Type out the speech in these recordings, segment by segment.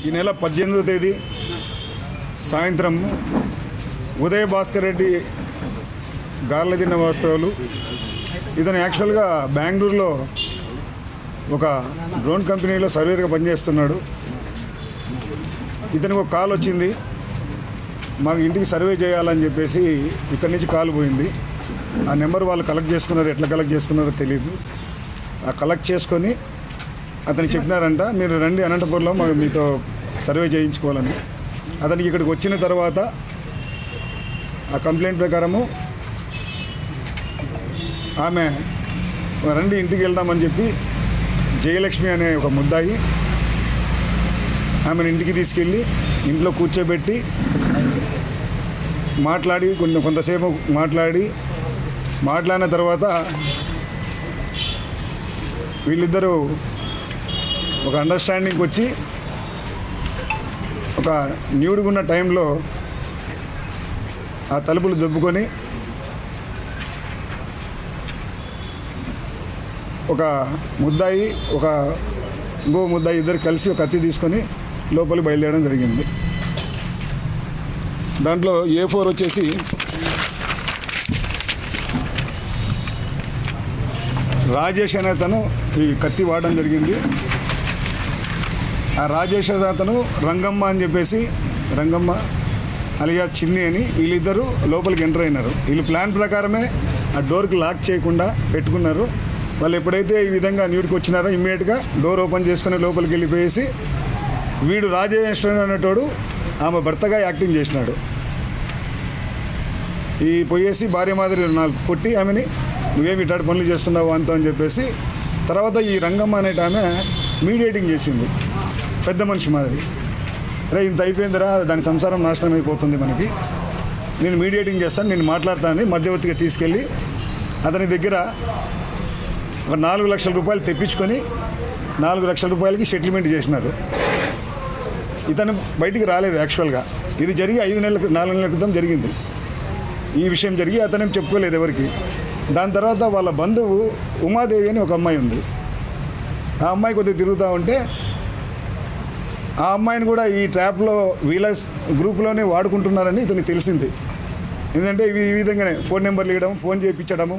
ఈ నెల 18వ తేదీ సాయంత్రం ఉదయ భాస్కర్ రెడ్డి గార్లదిన్న వాస్తవాలు ఇతను యాక్చువల్గా బెంగళూరులో ఒక డ్రోన్ కంపెనీలో సర్వేర్గా పనిచేస్తున్నాడు. ఇతనికి ఒక కాల్ వచ్చింది, మాకు ఇంటికి సర్వే చేయాలని చెప్పేసి ఇక్కడి నుంచి కాల్ పోయింది. ఆ నెంబర్ వాళ్ళు కలెక్ట్ చేసుకున్నారు, ఎట్లా కలెక్ట్ చేసుకున్నారో తెలియదు. ఆ కలెక్ట్ చేసుకొని అతనికి చెప్పినారంట, మీరు రండి అనంతపురంలో మీతో సర్వే చేయించుకోవాలని. అతనికి ఇక్కడికి వచ్చిన తర్వాత ఆ కంప్లైంట్ ప్రకారము ఆమె రండి ఇంటికి వెళ్దామని చెప్పి జయలక్ష్మి అనే ఒక ముద్దాయి ఆమెను ఇంటికి తీసుకెళ్ళి ఇంట్లో కూర్చోబెట్టి మాట్లాడి కొంతసేపు మాట్లాడిన తర్వాత వీళ్ళిద్దరూ ఒక అండర్స్టాండింగ్కి వచ్చి ఒక న్యూడ్గున్న టైంలో ఆ తలుపులు దొబ్బుకొని ఒక ముద్దాయి ఇంకో ముద్దాయి ఇద్దరు కలిసి ఒక కత్తి తీసుకొని లోపలికి బయలుదేరడం జరిగింది. దాంట్లో A4 వచ్చేసి రాజేష్ అనే అతను ఈ కత్తి వాడడం జరిగింది. ఆ రాజేష్ అనే అతను రంగమ్మ అని చెప్పేసి, రంగమ్మ అలియా చిన్ని అని వీళ్ళిద్దరూ లోపలికి ఎంటర్ అయినారు. వీళ్ళు ప్లాన్ ప్రకారమే ఆ డోర్కి లాక్ చేయకుండా పెట్టుకున్నారు. వాళ్ళు ఎప్పుడైతే ఈ విధంగా న్యూడ్కి వచ్చినారో ఇమ్మీడియట్గా డోర్ ఓపెన్ చేసుకుని లోపలికి వెళ్ళిపోయేసి వీడు రాజేశ్వరి అనేటోడు ఆమె భర్తగా యాక్టింగ్ చేసినాడు. ఈ పోయేసి భార్య మాదిరి నాకు కొట్టి ఆమెని నువ్వేమి ఇట్లాంటి పనులు చేస్తున్నావు అంతా అని చెప్పేసి తర్వాత ఈ రంగమ్మ అనేట ఆమె మీడియేటింగ్ చేసింది పెద్ద మనిషి మాదిరి. రే ఇంత అయిపోయిందిరా, దాని సంసారం నాశనం అయిపోతుంది, మనకి నేను మీడియేటింగ్ చేస్తాను, నేను మాట్లాడతానని మధ్యవర్తిగా తీసుకెళ్ళి అతని దగ్గర ఒక 4 లక్షల రూపాయలు తెప్పించుకొని 4 లక్షల రూపాయలకి సెటిల్మెంట్ చేసినారు. ఇతను బయటికి రాలేదు. యాక్చువల్గా ఇది జరిగి 4 నెలల క్రితం జరిగింది. ఈ విషయం జరిగి అతనేం చెప్పుకోలేదు ఎవరికి. దాని తర్వాత వాళ్ళ బంధువు ఉమాదేవి అని ఒక అమ్మాయి ఉంది. ఆ అమ్మాయి కొద్దిగా తిరుగుతూ ఉంటే ఆ అమ్మాయిని కూడా ఈ ట్రాప్లో వీళ్ళ గ్రూప్లోనే వాడుకుంటున్నారని ఇతనికి తెలిసింది. ఎందుకంటే ఈ విధంగానే ఫోన్ నెంబర్లు ఇవ్వడం, ఫోన్ చేయించడము,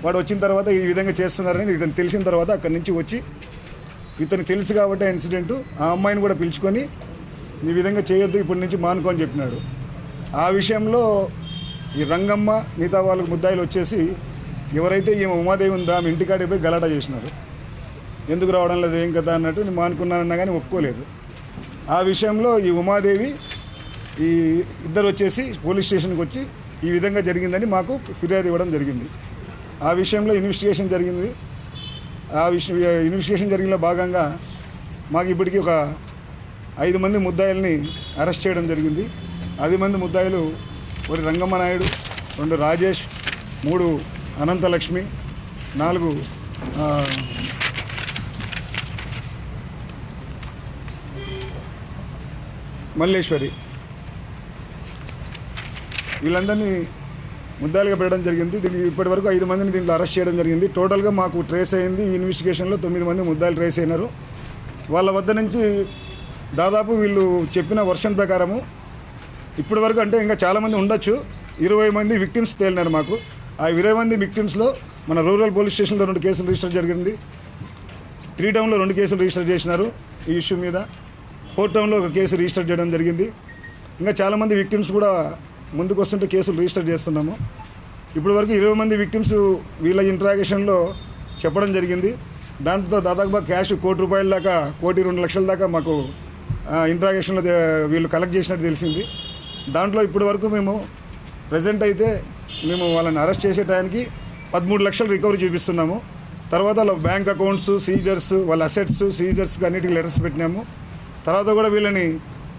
వాడు వచ్చిన తర్వాత ఈ విధంగా చేస్తున్నారని ఇతను తెలిసిన తర్వాత అక్కడి నుంచి వచ్చి ఇతనికి తెలుసు కాబట్టి ఆ ఇన్సిడెంటు ఆ అమ్మాయిని కూడా పిలుచుకొని ఈ విధంగా చేయొద్దు, ఇప్పటి నుంచి మానుకో అని చెప్పినాడు. ఆ విషయంలో ఈ రంగమ్మ మిగతా వాళ్ళకి ముద్దాయిలు వచ్చేసి ఎవరైతే ఈమె ఉమాదేవి ఉందో ఆమె ఇంటికాడికి పోయి గలాటా చేసినారు. ఎందుకు రావడం లేదు ఏం కదా అన్నట్టు నేను మానుకున్నానన్నా కానీ ఒప్పుకోలేదు. ఆ విషయంలో ఈ ఉమాదేవి ఈ ఇద్దరు వచ్చేసి పోలీస్ స్టేషన్కి వచ్చి ఈ విధంగా జరిగిందని మాకు ఫిర్యాదు ఇవ్వడం జరిగింది. ఆ విషయంలో ఇన్వెస్టిగేషన్ జరిగింది. ఇన్వెస్టిగేషన్ జరిగిన భాగంగా మాకు ఇప్పటికీ ఒక 5 మంది ముద్దాయిల్ని అరెస్ట్ చేయడం జరిగింది. 10 మంది ముద్దాయిలు ఒకటి రంగమ్మ నాయుడు, 2 రాజేష్, 3 అనంతలక్ష్మి, 4 మల్లేశ్వరి. వీళ్ళందరినీ ముద్దాయిలుగా పెట్టడం జరిగింది. దీనికి ఇప్పటివరకు 5 మందిని దీంట్లో అరెస్ట్ చేయడం జరిగింది. టోటల్గా మాకు ట్రేస్ అయింది ఈ ఇన్వెస్టిగేషన్లో 9 మంది ముద్దాయిలు ట్రేస్ అయినారు. వాళ్ళ వద్ద నుంచి దాదాపు వీళ్ళు చెప్పిన వర్షన్ ప్రకారము ఇప్పటి వరకు అంటే ఇంకా చాలామంది ఉండొచ్చు, 20 మంది విక్టిమ్స్ తేలినారు మాకు. ఆ 20 మంది విక్టిమ్స్లో మన రూరల్ పోలీస్ స్టేషన్లో 2 కేసులు రిజిస్టర్ జరిగింది. 3 టౌన్లో 2 కేసులు రిజిస్టర్ చేసినారు ఈ ఇష్యూ మీద. 4 టౌన్లో ఒక కేసు రిజిస్టర్ చేయడం జరిగింది. ఇంకా చాలామంది విక్టిమ్స్ కూడా ముందుకు వస్తుంటే కేసులు రిజిస్టర్ చేస్తున్నాము. ఇప్పటి వరకు 20 మంది విక్టిమ్స్ వీళ్ళ ఇంట్రాగేషన్లో చెప్పడం జరిగింది. దాంతో దాదాపుగా క్యాష్ 1 కోటి రూపాయల దాకా, 1,02 లక్షల దాకా మాకు ఇంట్రాగేషన్లో వీళ్ళు కలెక్ట్ చేసినట్టు తెలిసింది. దాంట్లో ఇప్పటి వరకు మేము ప్రజెంట్ అయితే మేము వాళ్ళని అరెస్ట్ చేసే టైంకి 13 లక్షలు రికవరీ చూపిస్తున్నాము. తర్వాత వాళ్ళ బ్యాంక్ అకౌంట్స్ సీజర్స్, వాళ్ళ అసెట్స్ సీజర్స్కి అన్నిటికీ లెటర్స్ పెట్టినాము. తర్వాత కూడా వీళ్ళని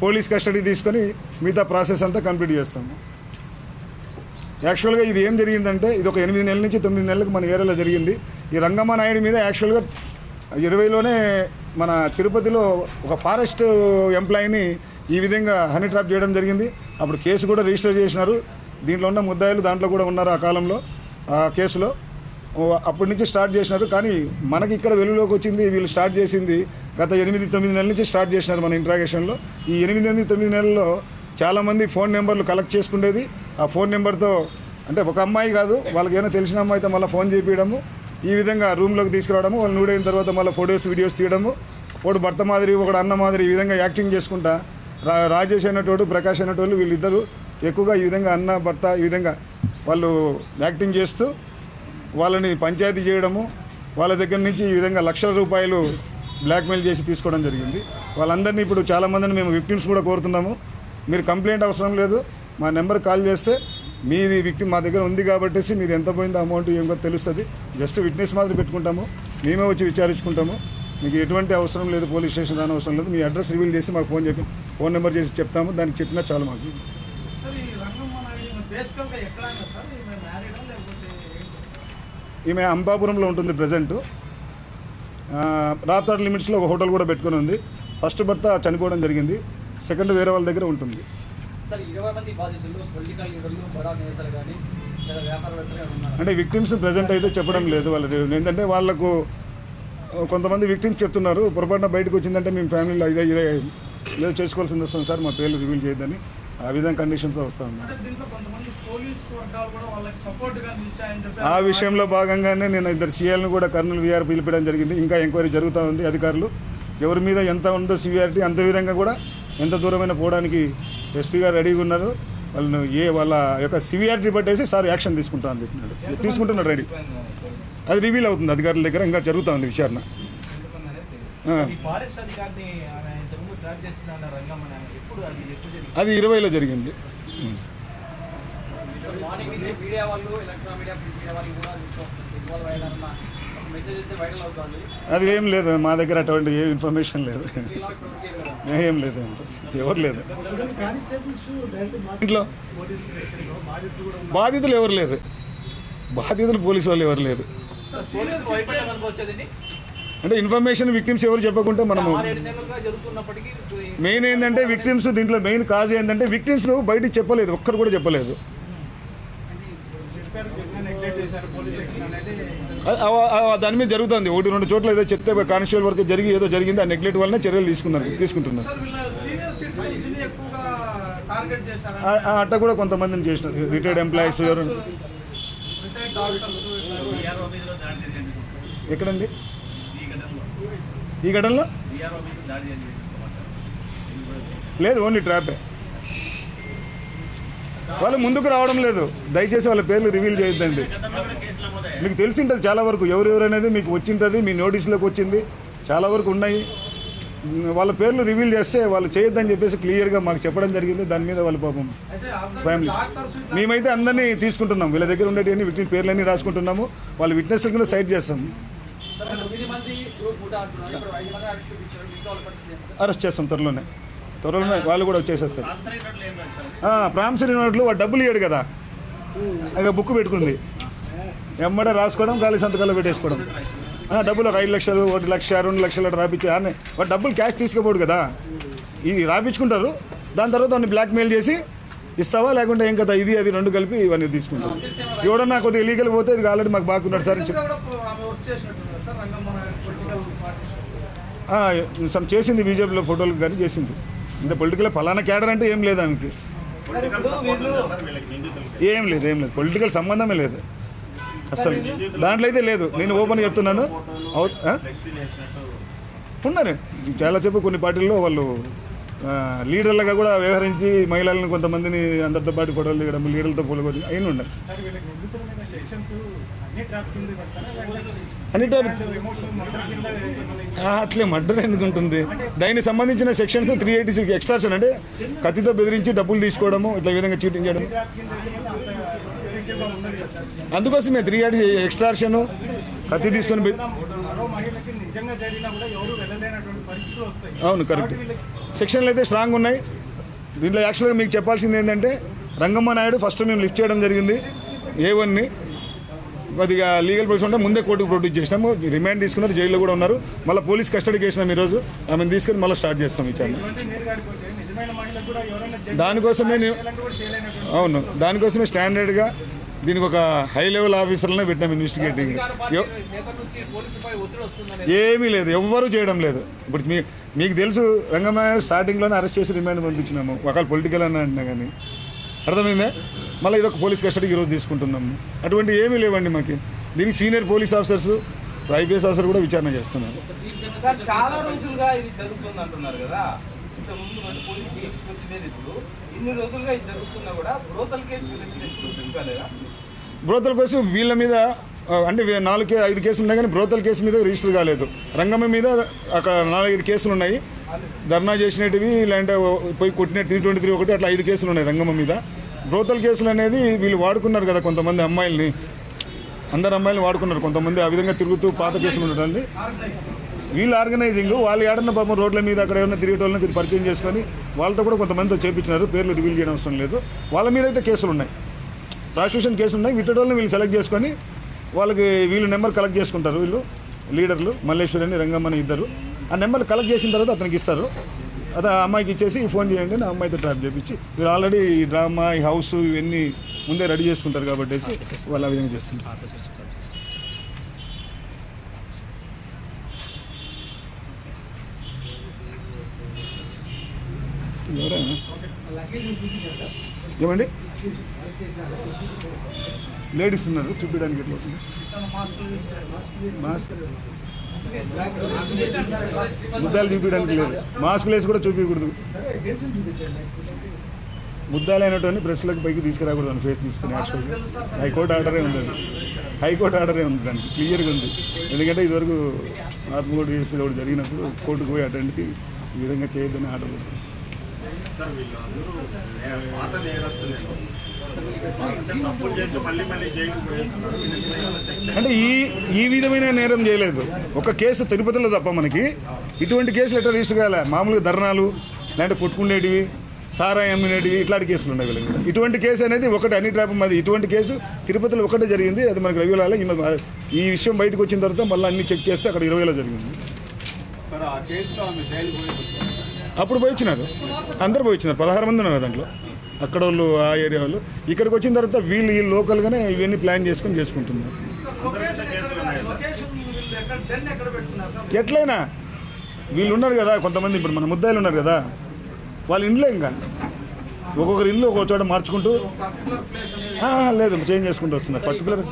పోలీస్ కస్టడీ తీసుకొని మిగతా ప్రాసెస్ అంతా కంప్లీట్ చేస్తాము. యాక్చువల్గా ఇది ఏం జరిగిందంటే ఇది ఒక 8 నెలల నుంచి 9 నెలలకు మన ఏరియాలో జరిగింది. ఈ రంగమ్మ నాయుడు మీద యాక్చువల్గా 20లోనే మన తిరుపతిలో ఒక ఫారెస్ట్ ఎంప్లాయీని ఈ విధంగా హనీ ట్రాప్ చేయడం జరిగింది. అప్పుడు కేసు కూడా రిజిస్టర్ చేసినారు. దీంట్లో ఉన్న ముద్దాయిలు దాంట్లో కూడా ఉన్నారు ఆ కాలంలో ఆ కేసులో. అప్పటి నుంచి స్టార్ట్ చేసినారు. కానీ మనకి ఇక్కడ వెలుగులోకి వచ్చింది వీళ్ళు స్టార్ట్ చేసింది గత 8-9 నెలల నుంచి స్టార్ట్ చేసినారు మన ఇంట్రాగేషన్లో. ఈ 8-9 నెలల్లో చాలామంది ఫోన్ నెంబర్లు కలెక్ట్ చేసుకునేది. ఆ ఫోన్ నెంబర్తో అంటే ఒక అమ్మాయి కాదు, వాళ్ళకి ఏమైనా తెలిసిన అమ్మాయి అయితే మళ్ళీ ఫోన్ చేపించడము, ఈ విధంగా రూమ్లోకి తీసుకురావడము, వాళ్ళు నూడైన తర్వాత మళ్ళీ ఫొటోస్ వీడియోస్ తీయడము, ఒకడు భర్త మాదిరి ఒకడు అన్న మాదిరి ఈ విధంగా యాక్టింగ్ చేసుకుంటా రాజేష్ అనేటోడు ప్రకాష్ అనేటోళ్ళు వీళ్ళిద్దరూ ఎక్కువగా ఈ విధంగా అన్న భర్త ఈ విధంగా వాళ్ళు యాక్టింగ్ చేస్తూ వాళ్ళని పంచాయతీ చేయడము, వాళ్ళ దగ్గర నుంచి ఈ విధంగా లక్షల రూపాయలు బ్లాక్మెయిల్ చేసి తీసుకోవడం జరిగింది. వాళ్ళందరినీ ఇప్పుడు చాలామందిని మేము విక్టిమ్స్ కూడా కోరుతున్నాము, మీరు కంప్లైంట్ అవసరం లేదు, మా నెంబర్కి కాల్ చేస్తే మీది విక్టిమ్ మా దగ్గర ఉంది కాబట్టి మీది ఎంత పోయిందో అమౌంట్ ఏమో తెలుస్తుంది, జస్ట్ విట్నెస్ మాదిరి పెట్టుకుంటాము, మేమే వచ్చి విచారించుకుంటాము, మీకు ఎటువంటి అవసరం లేదు, పోలీస్ స్టేషన్ రాని అవసరం లేదు, మీ అడ్రస్ రివీల్ చేసి మాకు ఫోన్ నెంబర్ చేసి చెప్తాము, దానికి చెప్పినా చాలు మాకు. ఈమె అంబాపురంలో ఉంటుంది ప్రజెంట్. రాప్తాడ్ లిమిట్స్లో ఒక హోటల్ కూడా పెట్టుకుని ఉంది. ఫస్ట్ భర్త చనిపోవడం జరిగింది, సెకండ్ వేరే వాళ్ళ దగ్గర ఉంటుంది. అంటే విక్టిమ్స్ ప్రజెంట్ అయితే చెప్పడం లేదు వాళ్ళు, ఏంటంటే వాళ్ళకు కొంతమంది విక్టిమ్స్ చెప్తున్నారు పొరపాటున బయటకు వచ్చిందంటే మేము ఫ్యామిలీలో ఇదే ఏదో చేసుకోవాల్సింది వస్తుంది సార్, మా పేర్లు రివీల్ చేయొద్దని ఆ విధంగా కండిషన్తో వస్తాం. ఆ విషయంలో భాగంగానే నేను 2 సీఎల్ని కూడా కర్నూలు వీఆర్ పిలిపించడం జరిగింది. ఇంకా ఎంక్వైరీ జరుగుతూ ఉంది. అధికారులు ఎవరి మీద ఎంత ఉందో సివియారిటీ అంత విధంగా కూడా ఎంత దూరమైన పోవడానికి ఎస్పీ గారు రెడీగా ఉన్నారు. వాళ్ళను వాళ్ళ యొక్క సివియారిటీ బట్టేసి సార్ యాక్షన్ తీసుకుంటా అని చెప్పినాడు, తీసుకుంటున్నాడు రెడీ. అది రివీల్ అవుతుంది అధికారుల దగ్గర, ఇంకా జరుగుతూ ఉంది విచారణ. అది 20లో జరిగింది. అది ఏం లేదు, మా దగ్గర అటువంటి ఏ ఇన్ఫర్మేషన్ లేదు, ఏం లేదు, ఎవరు లేదు ఇంట్లో. బాధితులు ఎవరు లేరు, బాధితులు పోలీసు వాళ్ళు ఎవరు లేరు. అంటే ఇన్ఫర్మేషన్ విక్టిమ్స్ ఎవరు చెప్పకుంటే మనము మెయిన్ ఏంటంటే విక్టిమ్స్ దీంట్లో మెయిన్ కాజ్ ఏంటంటే విక్టిమ్స్ బయటికి చెప్పలేదు, ఒక్కరు కూడా చెప్పలేదు. దాని మీద జరుగుతుంది, 1-2 చోట్ల ఏదో చెప్తే కానిస్టేబుల్ వరకు జరిగి ఏదో జరిగింది, ఆ నెగ్లెక్ట్ వల్లనే చర్యలు తీసుకుంటున్నారు. అట్ట కూడా కొంతమందిని చేసినారు, రిటైర్డ్ ఎంప్లాయీస్ ఎవరు. ఎక్కడండి ఈ ఘటనలో? లేదు, ఓన్లీ ట్రాపే. వాళ్ళు ముందుకు రావడం లేదు, దయచేసి వాళ్ళ పేర్లు రివీల్ చేయొద్దండి. మీకు తెలిసి ఉంటుంది చాలా వరకు ఎవరెవరు అనేది మీకు వచ్చింటుంది, మీ నోటీసులోకి వచ్చింది, చాలా వరకు ఉన్నాయి. వాళ్ళ పేర్లు రివీల్ చేస్తే వాళ్ళు చేయొద్దని చెప్పేసి క్లియర్గా మాకు చెప్పడం జరిగింది. దాని మీద వాళ్ళ పాపం ఫ్యామిలీ మేమైతే అందరినీ తీసుకుంటున్నాం, వీళ్ళ దగ్గర ఉండేటివన్నీ విట్నెస్ పేర్లన్నీ రాసుకుంటున్నాము, వాళ్ళ విట్నెస్ కింద సైట్ చేస్తాం, అరెస్ట్ చేస్తాం త్వరలోనే వాళ్ళు కూడా వచ్చేసేస్తారు. ప్రామిసరీ నోట్లు వాడు డబ్బులు ఇయ్యాడు కదా, ఇక బుక్ పెట్టుకుంది ఎమ్మడే రాసుకోవడం, ఖాళీ సంతకాల్లో పెట్టేసుకోవడం. డబ్బులు ఒక 5 లక్షలు 1 లక్ష 2 లక్షలు రాపించి వాడు డబ్బులు క్యాష్ తీసుకుపోడు కదా, ఇది రాపించుకుంటారు. దాని తర్వాత వాడిని బ్లాక్మెయిల్ చేసి ఇస్తావా లేకుంటే ఏం కదా ఇది అది 2 కలిపి ఇవన్నీ తీసుకుంటారు. ఎవడన్నా కొద్దిగా ఇలీగల్ పోతే ఇది ఆల్రెడీ మాకు బాగున్నాడు సార్ అని చేసింది, బీజేపీలో ఫోటోలు కానీ చేసింది. ఇంత పొలిటికల్ ఫలానా క్యాడర్ అంటే ఏం లేదు ఆమెకి, ఏం లేదు పొలిటికల్ సంబంధమే లేదు అసలు, దాంట్లో అయితే లేదు. నేను ఓపెన్ చెప్తున్నాను, ఉన్నారు చాలాసేపు కొన్ని పార్టీల్లో వాళ్ళు లీడర్లుగా కూడా వ్యవహరించి మహిళలను కొంతమందిని అందరితో పాటు ఫోటోలు దిగడం, లీడర్లతో పోలుకొని అయిన ఉండాలి. అన్ని టైప్ అట్లే మర్డర్ ఎందుకు ఉంటుంది? దానికి సంబంధించిన సెక్షన్స్ 386 ఎక్స్ట్రాక్షన్ అంటే కత్తితో బెదిరించి డబ్బులు తీసుకోవడము, ఇట్లా విధంగా చీటింగ్ చేయడం, అందుకోసమే 386 ఎక్స్ట్రాక్షన్ కత్తి తీసుకొని. అవును కరెక్ట్, సెక్షన్లు అయితే స్ట్రాంగ్ ఉన్నాయి. దీంట్లో యాక్చువల్గా మీకు చెప్పాల్సింది ఏంటంటే రంగమ్మ నాయుడు ఫస్ట్ మేము లిఫ్ట్ చేయడం జరిగింది A1ని, కొద్దిగా లీగల్ ప్రొసెస్ ఉంటే ముందే కోర్టుకు ప్రొడ్యూస్ చేసినాము, రిమాండ్ తీసుకున్నారు, జైల్లో కూడా ఉన్నారు. మళ్ళీ పోలీస్ కస్టడీకి వేసినాం ఈరోజు, ఆమెను తీసుకొని మళ్ళీ స్టార్ట్ చేస్తాం విచారణ. దానికోసమే స్టాండర్డ్గా దీనికి ఒక హై లెవెల్ ఆఫీసర్లనే పెట్టాం ఇన్వెస్టిగేటింగ్. ఏమీ లేదు, ఎవ్వరూ చేయడం లేదు. ఇప్పుడు మీకు తెలుసు, రంగమాయ స్టార్టింగ్లోనే అరెస్ట్ చేసి రిమాండ్ పంపించినాము, ఒకవేళ పొలిటికల్ అని అంటున్నా కానీ అర్థమైందే. మళ్ళీ ఇది ఒక పోలీస్ కస్టడీకి ఈరోజు తీసుకుంటున్నాము. అటువంటి ఏమీ లేవండి మాకు. దీనికి senior police officers, IPS officer కూడా విచారణ చేస్తున్నారు. సార్ చాలా రోజులుగా ఇది జరుగుతుంది అంటున్నారు కదా, ఇంతకుముందు మన పోలీసు దృష్టికి వచ్చినది, ఇప్పుడు ఇన్ని రోజులుగా ఇది జరుగుతున్నా కూడా బ్రోతల్ కేసు తెలియలేదా? బ్రోతల్ కేసు వీళ్ళ మీద అంటే 4-5 కేసులు ఉన్నాయి కానీ బ్రోతల్ కేసు మీద రిజిస్టర్ కాలేదు. రంగమ్మ మీద అక్కడ 4-5 కేసులు ఉన్నాయి, ధర్నా చేసినవి, లేదంటే పోయి కొట్టిన 323 ఒకటి, అట్లా 5 కేసులు ఉన్నాయి రంగమ్మ మీద. బ్రోతల్ కేసులు అనేది వీళ్ళు వాడుకున్నారు కదా కొంతమంది అమ్మాయిల్ని, అందరు అమ్మాయిలు వాడుకున్నారు కొంతమంది, ఆ విధంగా తిరుగుతూ పాత కేసులు ఉండటండి. వీళ్ళు ఆర్గనైజింగ్, వాళ్ళు ఏడన్న పాపం రోడ్ల మీద అక్కడ ఏమన్నా తిరిగేటోళ్ళని కొద్దిగా పరిచయం చేసుకొని వాళ్ళతో కూడా కొంతమందితో చేపించినారు. పేర్లు రివీల్ చేయడం అవసరం లేదు. వాళ్ళ మీద అయితే కేసులు ఉన్నాయి, ప్రాస్టిట్యూషన్ కేసులు ఉన్నాయి. వీటోళ్ళని వీళ్ళు సెలెక్ట్ చేసుకొని వాళ్ళకి వీళ్ళు నెంబర్ కలెక్ట్ చేసుకుంటారు. వీళ్ళు లీడర్లు మల్లేశ్వరి అని రంగమ్మని ఇద్దరు. ఆ నెంబర్ కలెక్ట్ చేసిన తర్వాత అతనికి ఇస్తారు. అదే ఆ అమ్మాయికి ఇచ్చేసి ఫోన్ చేయండి, నా అమ్మాయితో ట్రాప్ చేపించి వీళ్ళు ఆల్రెడీ ఈ డ్రామా, ఈ హౌస్ ఇవన్నీ ముందే రెడీ చేసుకుంటారు కాబట్టి వాళ్ళు ఆ విధంగా చేస్తుంటారు. ఏమండి లేడీస్ ఉన్నారు చూపించడానికి, ఎట్లా అవుతుంది? ముద్దాలు చూపించడానికి లేదు, మాస్క్ వేసి కూడా చూపించకూడదు. ముద్దాలు అయినటువంటి ప్రెస్లకు పైకి తీసుకురాకూడదు అని ఫేస్ తీసుకుని యాక్చువల్గా హైకోర్టు ఆర్డరే ఉంది. అది హైకోర్టు ఆర్డరే ఉంది, దానికి క్లియర్గా ఉంది. ఎందుకంటే ఇదివరకు ఆత్మగోడు కేసు ఒకటి జరిగినప్పుడు కోర్టుకు పోయి అటెండ్కి ఈ విధంగా చేయొద్దని ఆర్డర్ ఉంది. అంటే ఈ విధమైన నేరం చేయలేదు. ఒక కేసు తిరుపతిలో తప్ప మనకి ఇటువంటి కేసులు ఎట్లా రిజిస్టర్ కాలే. మామూలుగా ధర్నాలు, లేదంటే కొట్టుకునేటివి, సారాయి అమ్మినేటివి, ఇట్లాంటి కేసులు ఉన్నాయి వీళ్ళ మీద. ఇటువంటి కేసు అనేది ఒకటి అన్ని ట్రాప్ అది. ఇటువంటి కేసు తిరుపతిలో ఒకటే జరిగింది, అది మనకి 20లో. ఈ విషయం బయటకు వచ్చిన తర్వాత మళ్ళీ అన్ని చెక్ చేస్తే అక్కడ 20లో జరిగింది. అప్పుడు పోయి వచ్చినారు, అందరు పోయి వచ్చినారు, 16 మంది ఉన్నారు దాంట్లో. అక్కడ వాళ్ళు, ఆ ఏరియా వాళ్ళు. ఇక్కడికి వచ్చిన తర్వాత వీళ్ళు లోకల్గానే ఇవన్నీ ప్లాన్ చేసుకుంటున్నారు. ఎట్లయినా వీళ్ళు ఉన్నారు కదా కొంతమంది, ఇప్పుడు మన ముద్దాయిలు ఉన్నారు కదా, వాళ్ళ ఇంట్లో ఇంకా ఒక్కొక్కరి ఇల్లు ఒక్కొక్క చోట మార్చుకుంటూ లేదు చేంజ్ చేసుకుంటూ వస్తున్నారు. పర్టికులర్